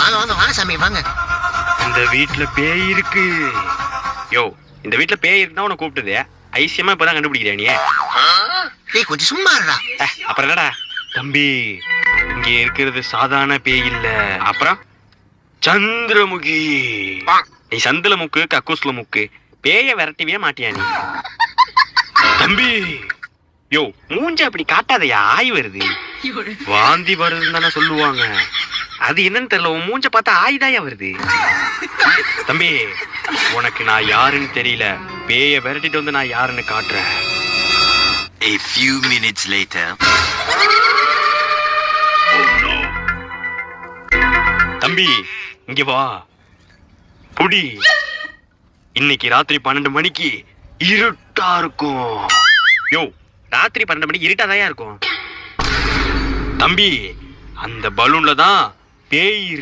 வாங்க வாங்க வாங்க சாமி வாங்க. இந்த வீட்டுல பேய் இருக்கு. யோ, இந்த வீட்டுல பேய் இருக்குன்னா உன்னை கூப்பிட்டது ஐசியமா இப்பதான் கண்டுபிடிக்கிறியா நீ? டேய் கொஞ்சம் சும்மா இருடா. அப்புறம் என்னடா தம்பி, இங்க இருக்கிறது சாதாரண பேய் இல்ல. அப்புறம் சந்திரமுகி. நீ சந்தில முக்கு கக்கூஸ்ல முக்கு, பேய விரட்டவே மாட்டியா நீ? தம்பி, யோ மூஞ்ச அப்படி காட்டாதயா, ஆய் வருது. வாந்தி வருதுன்னு தானே சொல்லுவாங்க. அது என்னன்னு தெரியல, உன் மூஞ்ச பார்த்தா ஆயுதாயா வருது. தம்பி, உனக்கு நான் யாருன்னு தெரியல. பேய விரட்டிட்டு வந்து நான் யாருன்னு காட்டுறேன். A few minutes later. தம்பி இங்க வா, புடி. இன்னைக்கு ராத்திரி 12 மணிக்கு இருட்டா இருக்கும். யோ, ராத்திரி 12 மணிக்கு இருட்டாதாயா இருக்கும். தம்பி, அந்த பலூன்ல தான் பேய் இருக்கு.